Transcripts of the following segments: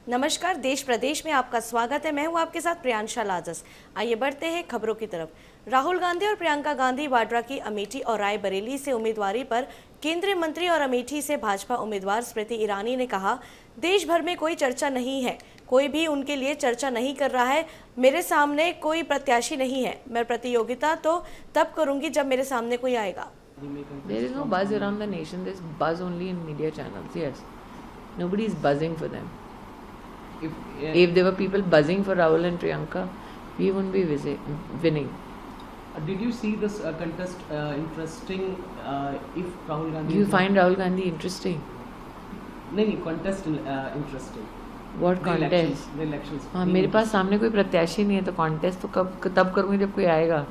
नमस्कार, देश प्रदेश में आपका स्वागत है। मैं हूं आपके साथ प्रियांशा लाजस। आइए बढ़ते हैं खबरों की तरफ। राहुल गांधी और प्रियंका गांधी वाड्रा की अमेठी और रायबरेली से उम्मीदवारी पर केंद्रीय मंत्री और अमेठी से भाजपा उम्मीदवार स्मृति ईरानी ने कहा, देश भर में कोई चर्चा नहीं है, कोई भी उनके लिए चर्चा नहीं कर रहा है। मेरे सामने कोई प्रत्याशी नहीं है। मैं प्रतियोगिता तो तब करूंगी जब मेरे सामने कोई आएगा। There is no buzz around the nation. There's buzz only in media channels. Yes, nobody is buzzing for them. If there were people buzzing for Rahul and Priyanka, we wouldn't be winning. Did you see this contest interesting? If Rahul Gandhi, You find Rahul Gandhi interesting? नहीं contest interesting. What contest? The elections. हाँ, मेरे पास सामने कोई प्रत्याशी नहीं है तो contest तो तब करूँगी जब कोई आएगा।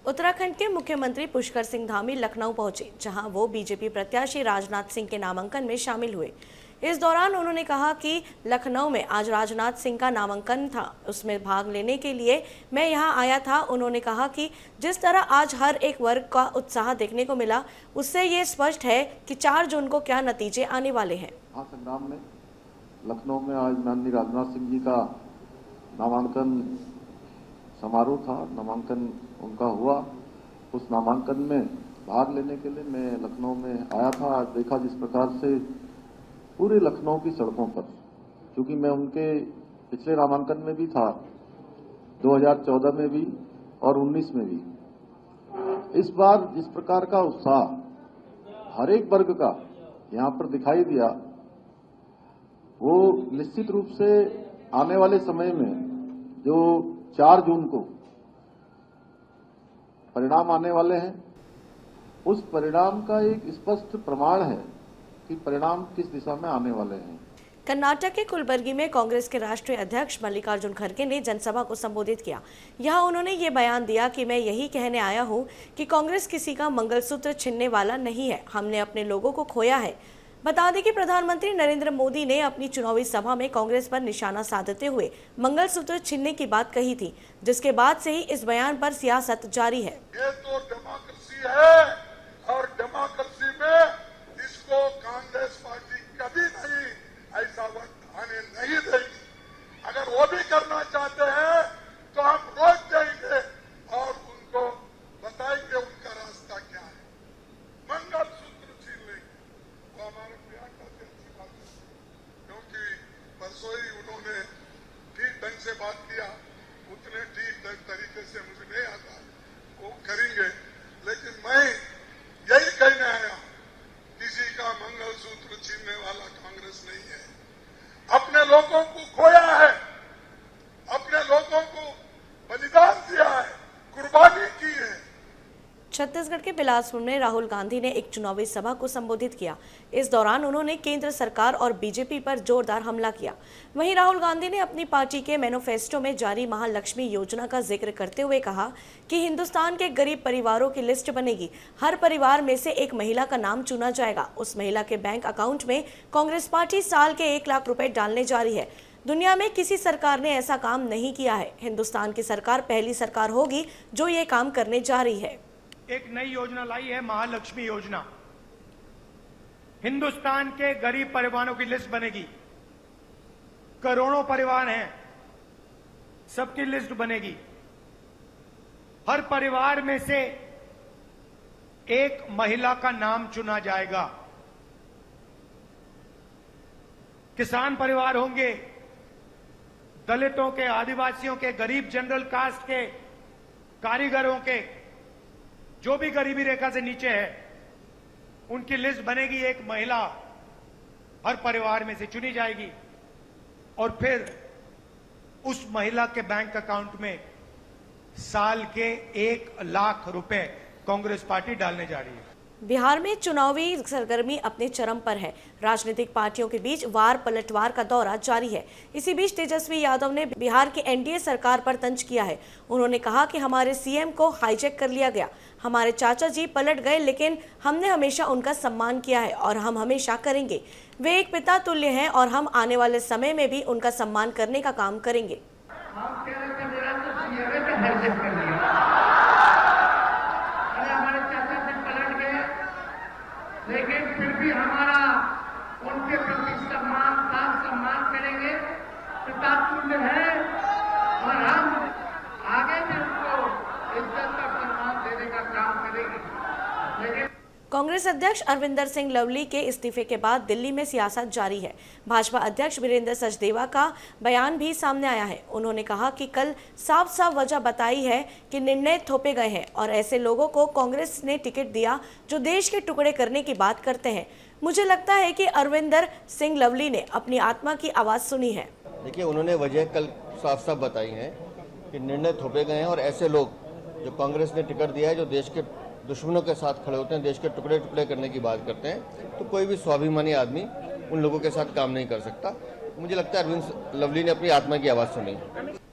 उत्तराखंड के मुख्यमंत्री पुष्कर सिंह धामी लखनऊ पहुंचे, जहां वो बीजेपी प्रत्याशी राजनाथ सिंह के नामांकन में शामिल हुए। इस दौरान उन्होंने कहा कि लखनऊ में आज राजनाथ सिंह का नामांकन था, उसमें भाग लेने के लिए मैं यहां आया था। उन्होंने कहा कि जिस तरह आज हर एक वर्ग का उत्साह देखने को मिला, उससे ये स्पष्ट है कि 4 जून को क्या नतीजे आने वाले हैं। महासंग्राम में लखनऊ में आज माननीय राजनाथ सिंह जी का नामांकन समारोह था, नामांकन उनका हुआ। उस नामांकन में भाग लेने के लिए मैं लखनऊ में आया था। आज देखा जिस प्रकार से पूरे लखनऊ की सड़कों पर, क्योंकि मैं उनके पिछले नामांकन में भी था, 2014 में भी और 19 में भी। इस बार जिस प्रकार का उत्साह हर एक वर्ग का यहां पर दिखाई दिया, वो निश्चित रूप से आने वाले समय में जो 4 जून को परिणाम आने वाले हैं, उस परिणाम का एक स्पष्ट प्रमाण है कि परिणाम किस दिशा में आने वाले हैं। कर्नाटक के कुलबर्गी में कांग्रेस के राष्ट्रीय अध्यक्ष मल्लिकार्जुन खड़गे ने जनसभा को संबोधित किया। यहां उन्होंने ये बयान दिया कि मैं यही कहने आया हूं कि कांग्रेस किसी का मंगलसूत्र छीनने वाला नहीं है, हमने अपने लोगों को खोया है। बता दें कि प्रधानमंत्री नरेंद्र मोदी ने अपनी चुनावी सभा में कांग्रेस पर निशाना साधते हुए मंगलसूत्र छीनने की बात कही थी, जिसके बाद से ही इस बयान पर सियासत जारी है। ये तो डेमोक्रेसी है और डेमोक्रेसी में इसको कांग्रेस पार्टी कभी नहीं ऐसा वक्त आने नहीं देगी। अगर वो भी करना चाहते हैं तो हम रोक देंगे और उनको बताएंगे उनका रास्ता क्या है। मंगलसूत्र छीन लेंगे, वो हमारे प्रियंका से अच्छी बात है, क्योंकि परसों ही उन्होंने ठीक ढंग से बात किया, उतने ठीक तरीके से मुझे नहीं आता, वो करेंगे। लेकिन मैं यही कहने आया, किसी का मंगलसूत्र छीनने वाला कांग्रेस नहीं है। अपने लोगों को खोया है, अपने लोगों को बलिदान दिया है, कुर्बानी की है। छत्तीसगढ़ के बिलासपुर में राहुल गांधी ने एक चुनावी सभा को संबोधित किया। इस दौरान उन्होंने केंद्र सरकार और बीजेपी पर जोरदार हमला किया। वहीं राहुल गांधी ने अपनी पार्टी के मैनिफेस्टो में जारी महालक्ष्मी योजना का जिक्र करते हुए कहा कि हिंदुस्तान के गरीब परिवारों की लिस्ट बनेगी, हर परिवार में से एक महिला का नाम चुना जाएगा, उस महिला के बैंक अकाउंट में कांग्रेस पार्टी साल के 1 लाख रुपए डालने जा रही है। दुनिया में किसी सरकार ने ऐसा काम नहीं किया है। हिंदुस्तान की सरकार पहली सरकार होगी जो ये काम करने जा रही है। एक नई योजना लाई है, महालक्ष्मी योजना। हिंदुस्तान के गरीब परिवारों की लिस्ट बनेगी, करोड़ों परिवार हैं, सबकी लिस्ट बनेगी। हर परिवार में से एक महिला का नाम चुना जाएगा। किसान परिवार होंगे, दलितों के, आदिवासियों के, गरीब जनरल कास्ट के, कारीगरों के, जो भी गरीबी रेखा से नीचे है, उनकी लिस्ट बनेगी। एक महिला हर परिवार में से चुनी जाएगी और फिर उस महिला के बैंक अकाउंट में साल के 1 लाख रुपए कांग्रेस पार्टी डालने जा रही है। बिहार में चुनावी सरगर्मी अपने चरम पर है। राजनीतिक पार्टियों के बीच वार पलटवार का दौरा जारी है। इसी बीच तेजस्वी यादव ने बिहार की एनडीए सरकार पर तंज किया है। उन्होंने कहा कि हमारे सीएम को हाईजैक कर लिया गया, हमारे चाचा जी पलट गए, लेकिन हमने हमेशा उनका सम्मान किया है और हम हमेशा करेंगे। वे एक पिता तुल्य हैं और हम आने वाले समय में भी उनका सम्मान करने का काम करेंगे। लेकिन फिर भी हमारा उनके प्रति सम्मान करेंगे कांग्रेस अध्यक्ष अरविंदर सिंह लवली के इस्तीफे के बाद दिल्ली में सियासत जारी है। भाजपा अध्यक्ष वीरेंद्र सचदेवा का बयान भी सामने आया है। उन्होंने कहा कि कल साफ साफ वजह बताई है कि निर्णय थोपे गए हैं और ऐसे लोगों को कांग्रेस ने टिकट दिया जो देश के टुकड़े करने की बात करते हैं। मुझे लगता है कि अरविंदर सिंह लवली ने अपनी आत्मा की आवाज़ सुनी है। देखिए, उन्होंने वजह कल साफ साफ बताई है कि निर्णय थोपे गए हैं और ऐसे लोग जो कांग्रेस ने टिकट दिया है जो देश के दुश्मनों के साथ खड़े होते हैं, देश के टुकड़े टुकड़े करने की बात करते हैं, तो कोई भी स्वाभिमानी आदमी उन लोगों के साथ काम नहीं कर सकता। मुझे लगता है अरविंद लवली ने अपनी आत्मा की आवाज़ सुनी।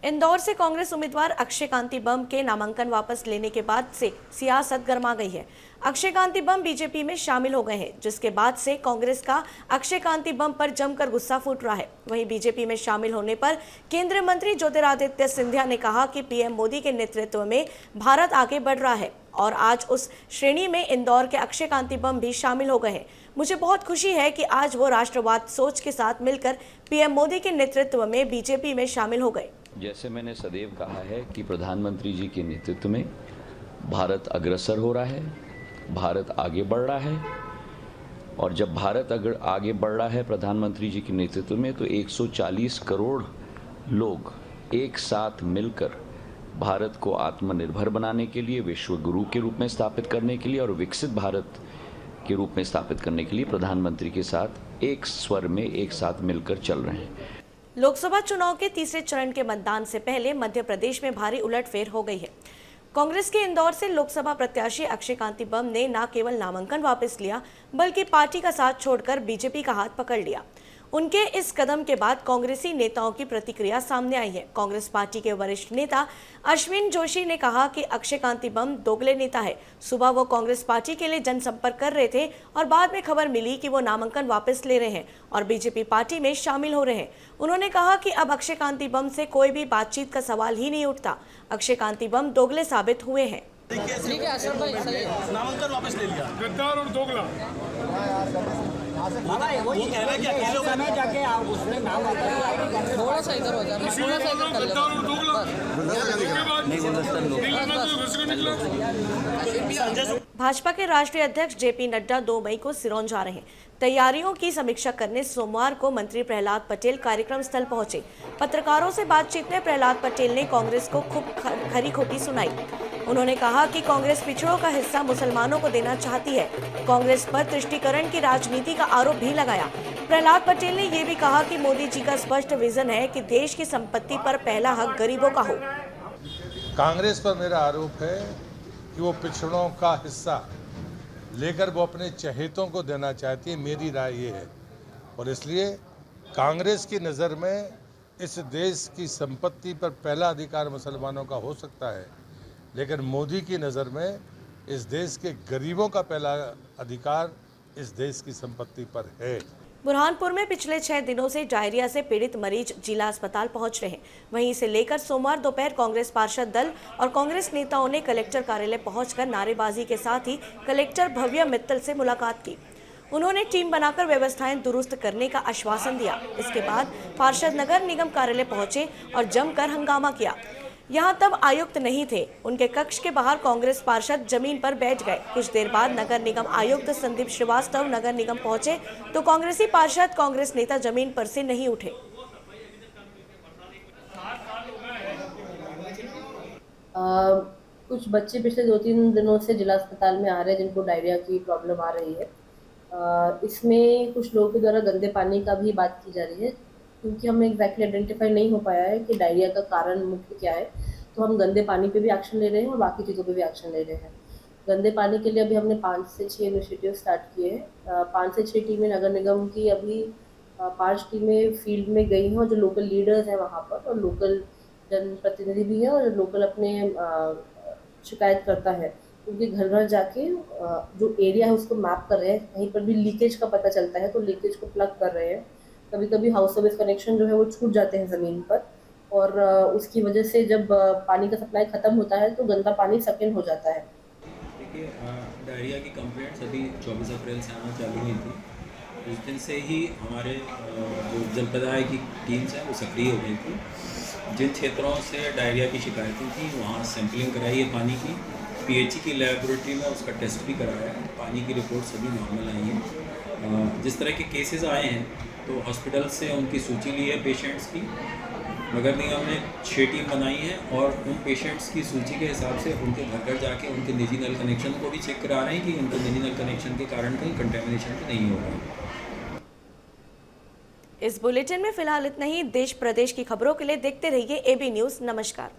इंदौर से कांग्रेस उम्मीदवार अक्षय कांति बम के नामांकन वापस लेने के बाद से सियासत गर्मा गई है। अक्षय कांति बम बीजेपी में शामिल हो गए हैं, जिसके बाद से कांग्रेस का अक्षय कांति बम पर जमकर गुस्सा फूट रहा है। वहीं बीजेपी में शामिल होने पर केंद्रीय मंत्री ज्योतिरादित्य सिंधिया ने कहा कि पीएम मोदी के नेतृत्व में भारत आगे बढ़ रहा है और आज उस श्रेणी में इंदौर के अक्षय कांति बम भी शामिल हो गए हैं। मुझे बहुत खुशी है कि आज वो राष्ट्रवाद सोच के साथ मिलकर पीएम मोदी के नेतृत्व में बीजेपी में शामिल हो गए। जैसे मैंने सदैव कहा है कि प्रधानमंत्री जी के नेतृत्व में भारत अग्रसर हो रहा है, भारत आगे बढ़ रहा है और जब भारत अगर आगे बढ़ रहा है प्रधानमंत्री जी के नेतृत्व में तो 140 करोड़ लोग एक साथ मिलकर भारत को आत्मनिर्भर बनाने के लिए, विश्व गुरु के रूप में स्थापित करने के लिए और विकसित भारत के रूप में स्थापित करने के लिए प्रधानमंत्री के साथ एक स्वर में एक साथ मिलकर चल रहे हैं। लोकसभा चुनाव के तीसरे चरण के मतदान से पहले मध्य प्रदेश में भारी उलटफेर हो गई है। कांग्रेस के इंदौर से लोकसभा प्रत्याशी अक्षय कांति बम ने न केवल नामांकन वापस लिया बल्कि पार्टी का साथ छोड़कर बीजेपी का हाथ पकड़ लिया। उनके इस कदम के बाद कांग्रेसी नेताओं की प्रतिक्रिया सामने आई है। कांग्रेस पार्टी के वरिष्ठ नेता अश्विन जोशी ने कहा कि अक्षय कांति बम दोगले नेता है। सुबह वो कांग्रेस पार्टी के लिए जनसंपर्क कर रहे थे और बाद में खबर मिली कि वो नामांकन वापस ले रहे हैं और बीजेपी पार्टी में शामिल हो रहे हैं। उन्होंने कहा कि अब अक्षय कांति बम से कोई भी बातचीत का सवाल ही नहीं उठता। अक्षय कांति बम दोगले साबित हुए हैं। ठीक है अशरफ भाई, सही है। नामांकन वापस ले लिया। गद्दार और दोगला। वही कह रहा है कि अकेले समय जाके आप उसमें नाम थोड़ा सा इधर हो जाना, थोड़ा सा इधर कर लेना। भाजपा के राष्ट्रीय अध्यक्ष जेपी नड्डा 2 मई को सिरोंज जा रहे हैं। तैयारियों की समीक्षा करने सोमवार को मंत्री प्रहलाद पटेल कार्यक्रम स्थल पहुंचे। पत्रकारों से बातचीत में प्रहलाद पटेल ने कांग्रेस को खूब खरी खोटी सुनाई। उन्होंने कहा कि कांग्रेस पिछड़ों का हिस्सा मुसलमानों को देना चाहती है। कांग्रेस पर तुष्टीकरण की राजनीति का आरोप भी लगाया। प्रहलाद पटेल ने ये भी कहा कि मोदी जी का स्पष्ट विजन है कि देश की संपत्ति पर पहला हक गरीबों का हो। कांग्रेस पर मेरा आरोप है कि वो पिछड़ों का हिस्सा लेकर वो अपने चहेतों को देना चाहती है। मेरी राय ये है और इसलिए कांग्रेस की नज़र में इस देश की संपत्ति पर पहला अधिकार मुसलमानों का हो सकता है, लेकिन मोदी की नज़र में इस देश के गरीबों का पहला अधिकार इस देश की संपत्ति पर है। बुरहानपुर में पिछले 6 दिनों से डायरिया से पीड़ित मरीज जिला अस्पताल पहुंच रहे हैं। वहीं इसे लेकर सोमवार दोपहर कांग्रेस पार्षद दल और कांग्रेस नेताओं ने कलेक्टर कार्यालय पहुंचकर नारेबाजी के साथ ही कलेक्टर भव्य मित्तल से मुलाकात की। उन्होंने टीम बनाकर व्यवस्थाएं दुरुस्त करने का आश्वासन दिया। इसके बाद पार्षद नगर निगम कार्यालय पहुंचे और जमकर हंगामा किया। यहाँ तब आयुक्त नहीं थे। उनके कक्ष के बाहर कांग्रेस पार्षद जमीन पर बैठ गए। कुछ देर बाद नगर निगम आयुक्त संदीप श्रीवास्तव नगर निगम पहुंचे तो कांग्रेसी पार्षद कांग्रेस नेता जमीन पर से नहीं उठे। कुछ बच्चे पिछले 2-3 दिनों से जिला अस्पताल में आ रहे हैं जिनको डायरिया की प्रॉब्लम आ रही है। इसमें कुछ लोगों के द्वारा गंदे पानी का भी बात की जा रही है, क्योंकि हमें एग्जैक्टली आइडेंटिफाई नहीं हो पाया है कि डायरिया का कारण मुख्य क्या है। तो हम गंदे पानी पे भी एक्शन ले रहे हैं और बाकी चीज़ों पे भी एक्शन ले रहे हैं। गंदे पानी के लिए अभी हमने 5 से 6 इनिशिएटिव स्टार्ट किए हैं। 5 से 6 टीमें नगर निगम की अभी 5 टीमें फील्ड में गई हैं और जो लोकल लीडर्स हैं वहाँ पर और लोकल जनप्रतिनिधि भी हैं और लोकल अपने शिकायत करता है, क्योंकि घर घर जाके जो एरिया है उसको मैप कर रहे हैं। कहीं पर भी लीकेज का पता चलता है तो लीकेज को प्लग कर रहे हैं। कभी कभी हाउस सर्विस कनेक्शन जो है वो छूट जाते हैं ज़मीन पर और उसकी वजह से जब पानी का सप्लाई ख़त्म होता है तो गंदा पानी सेकेंड हो जाता है। देखिए, डायरिया की कंप्लेंट्स अभी 24 अप्रैल से आना चालू हुई थी। उस दिन से ही हमारे जो जनपदाय की टीम्स हैं वो सक्रिय हो गई थी। जिन क्षेत्रों से डायरिया की शिकायतें थी वहाँ सैंपलिंग कराई है पानी की। PHE की लेबोरेटरी में उसका टेस्ट भी कराया है, पानी की रिपोर्ट सभी नॉर्मल आई है। जिस तरह के केसेस आए हैं तो हॉस्पिटल से उनकी सूची ली है पेशेंट्स की, नगर निगम ने 6 टीम बनाई है और उन पेशेंट्स की सूची के हिसाब से उनके घर घर जाके उनके निजी नल कनेक्शन को भी चेक करा रहे हैं कि उनके निजी नल कनेक्शन के कारण कहीं कंटेमिनेशन तो नहीं हो रहा है। इस बुलेटिन में फिलहाल इतना ही। देश प्रदेश की खबरों के लिए देखते रहिए AB न्यूज़। नमस्कार।